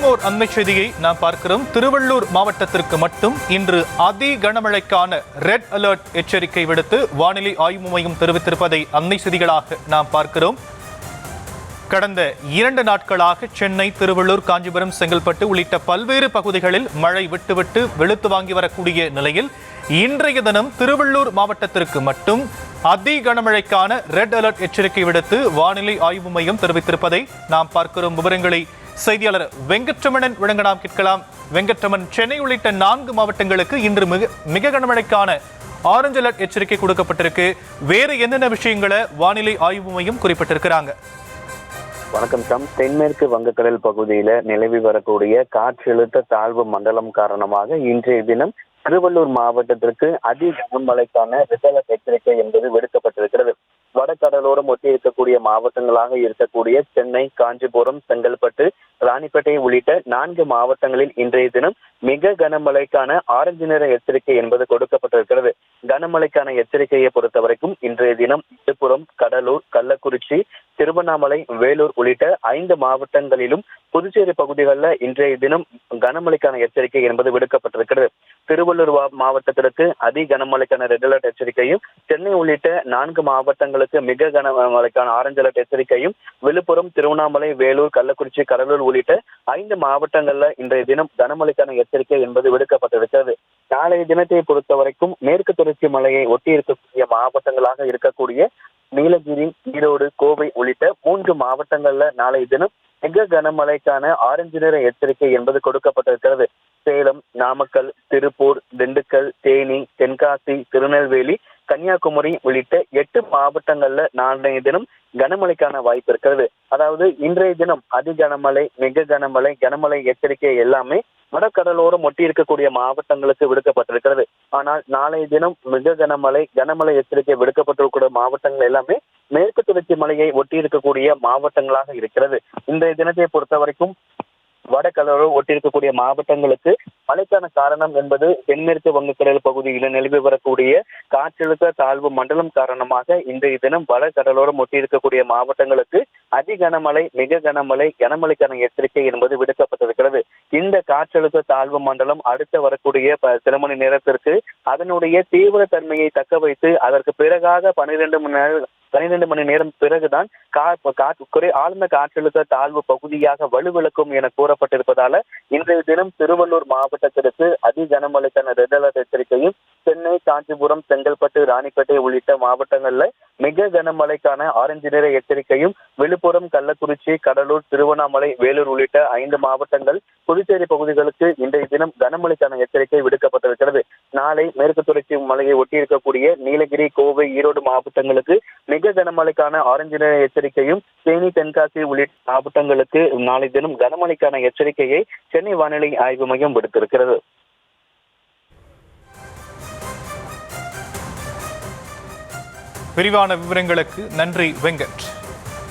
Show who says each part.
Speaker 1: மேலும் ஓர் அண்மை செய்தியை நாம் பார்க்கிறோம். திருவள்ளூர் மாவட்டத்திற்கு மட்டும் இன்று அதி கனமழைக்கான ரெட் அலர்ட் எச்சரிக்கை விடுத்து வானிலை ஆய்வு மையம் தெரிவித்திருப்பதை அண்மை செய்திகளாக நாம் பார்க்கிறோம். கடந்த 2 நாட்களாக சென்னை, திருவள்ளூர், காஞ்சிபுரம், செங்கல்பட்டு உள்ளிட்ட பல்வேறு பகுதிகளில் மழை விட்டுவிட்டு வெளுத்து வாங்கி வரக்கூடிய நிலையில் இன்றைய தினம் திருவள்ளூர் மாவட்டத்திற்கு மட்டும் அதி கனமழைக்கான ரெட் அலர்ட் எச்சரிக்கை விடுத்து வானிலை ஆய்வு மையம் தெரிவித்திருப்பதை நாம் பார்க்கிறோம். விவரங்களை செய்தியாளர் வெங்கட்ரமணன் வழங்க நாம் கேட்கலாம். வெங்கட்ரமன், சென்னை உள்ளிட்ட 4 மாவட்டங்களுக்கு இன்று மிக கனமழைக்கான ஆரஞ்சு அலர்ட் எச்சரிக்கை கொடுக்கப்பட்டிருக்கு. வேறு என்னென்ன விஷயங்களை வானிலை ஆய்வு மையம் குறிப்பிட்டிருக்கிறாங்க?
Speaker 2: வணக்கம் சாம். தென்மேற்கு வங்கக்கடல் பகுதியில நிலவி வரக்கூடிய காற்றழுத்த தாழ்வு மண்டலம் காரணமாக இன்றைய தினம் திருவள்ளூர் மாவட்டத்திற்கு அதி கனமழைக்கான ரெட் அலர்ட் எச்சரிக்கை என்பது விடுக்கப்பட்டிருக்கிறது. வடகடலோரம் ஒட்டி இருக்கக்கூடிய மாவட்டங்களாக இருக்கக்கூடிய சென்னை, காஞ்சிபுரம், செங்கல்பட்டு, ராணிப்பேட்டை உள்ளிட்ட 4 மாவட்டங்களில் இன்றைய தினம் மிக கனமழைக்கான ஆரஞ்சு நிற எச்சரிக்கை என்பது கொடுக்கப்பட்டிருக்கிறது. கனமழைக்கான எச்சரிக்கையை பொறுத்த வரைக்கும் இன்றைய தினம் விழுப்புரம், கடலூர், கள்ளக்குறிச்சி, திருவண்ணாமலை, வேலூர் உள்ளிட்ட 5 மாவட்டங்களிலும் புதுச்சேரி பகுதிகளில் இன்றைய தினம் கனமழைக்கான எச்சரிக்கை என்பது விடுக்கப்பட்டிருக்கிறது. திருவள்ளூர் மாவட்டத்திற்கு அதி கனமழைக்கான ரெட் அலர்ட் எச்சரிக்கையும், சென்னை உள்ளிட்ட 4 மாவட்டங்களுக்கு மிக கனமழைக்கான ஆரஞ்சு அலர்ட் எச்சரிக்கையும், விழுப்புரம், திருவண்ணாமலை, வேலூர், கள்ளக்குறிச்சி, கடலூர் உள்ளிட்ட 5 மாவட்டங்கள்ல இன்றைய தினம் கனமழைக்கான எச்சரிக்கை என்பது விடுக்கப்பட்டிருக்கிறது. நாளைய தினத்தை பொறுத்த வரைக்கும் மேற்கு தொடர்ச்சி மலையை ஒட்டி இருக்கக்கூடிய மாவட்டங்களாக இருக்கக்கூடிய நீலகிரி, ஈரோடு, கோவை உள்ளிட்ட 3 மாவட்டங்கள்ல நாளைய தினம் மிக கனமழைக்கான ஆரஞ்சு நிற எச்சரிக்கை என்பது கொடுக்கப்பட்டிருக்கிறது. சேலம், நாமக்கல், திருப்பூர், திண்டுக்கல், தேனி, தென்காசி, திருநெல்வேலி, கன்னியாகுமரி உள்ளிட்ட 8 மாவட்டங்கள்ல நாளைய தினம் கனமழைக்கான வாய்ப்பு இருக்கிறது. அதாவது இன்றைய தினம் அதி கனமழை, மிக கனமழை, கனமழை எச்சரிக்கை எல்லாமே வடகடலோரம் ஒட்டி இருக்கக்கூடிய மாவட்டங்களுக்கு விடுக்கப்பட்டிருக்கிறது. ஆனால் நாளைய தினம் மிக கனமழை, கனமழை எச்சரிக்கை விடுக்கப்பட்டிருக்கூடிய மாவட்டங்கள் எல்லாமே மேற்கு தொடர்ச்சி மலையை ஒட்டி இருக்கக்கூடிய மாவட்டங்களாக இருக்கிறது. இன்றைய தினத்தை பொறுத்த வரைக்கும் வடகடலோரம் ஒட்டி இருக்கக்கூடிய மாவட்டங்களுக்கு மழைக்கான காரணம் என்பது தென்மேற்கு வங்கக்கடல் பகுதியில் நிலவி வரக்கூடிய காற்றழுத்த தாழ்வு மண்டலம் காரணமாக இன்றைய தினம் வடகடலோரம் ஒட்டி இருக்கக்கூடிய மாவட்டங்களுக்கு அதி கனமழை, மிக கனமழை, கனமழைக்கான எச்சரிக்கை என்பது விடுக்கப்பட்டிருக்கிறது. இந்த காற்றழுத்த தாழ்வு மண்டலம் அடுத்து வரக்கூடிய சில மணி நேரத்திற்கு அதனுடைய தீவிர தன்மையை தக்க வைத்து அதற்கு பிறகாக 12 மணி நேரம் பிறகுதான் ஆழ்ந்த காற்றழுத்த தாழ்வு பகுதியாக வலுவிழக்கும் என கூறப்பட்டிருப்பதால இன்றைய தினம் திருவள்ளூர் மாவட்டத்திற்கு அதி கனமழைக்கான ரெட் அலர்ட் எச்சரிக்கையும், சென்னை, காஞ்சிபுரம், செங்கல்பட்டு, ராணிப்பேட்டை உள்ளிட்ட மாவட்டங்கள்ல மிக கனமழைக்கான ஆரஞ்சு நிற எச்சரிக்கையும், விழுப்புரம், கள்ளக்குறிச்சி, கடலூர், திருவண்ணாமலை, வேலூர் உள்ளிட்ட 5 மாவட்டங்கள், புதுச்சேரி பகுதிகளுக்கு இன்றைய தினம் கனமழைக்கான எச்சரிக்கை விடுக்கப்பட்டிருக்கிறது. நாளை மேற்கு தொடர்ச்சி மலையை ஒட்டி இருக்கக்கூடிய நீலகிரி, கோவை, ஈரோடு மாவட்டங்களுக்கு மிக கனமழைக்கான ஆரஞ்சு நிற எச்சரிக்கையும், தேனி, தென்காசி உள்ளிட்ட மாவட்டங்களுக்கு நாளை தினம் கனமழைக்கான எச்சரிக்கையை சென்னை வானிலை ஆய்வு மையம் விடுத்திருக்கிறது.
Speaker 1: விரிவான விவரங்களுக்கு நன்றி வெங்கட்.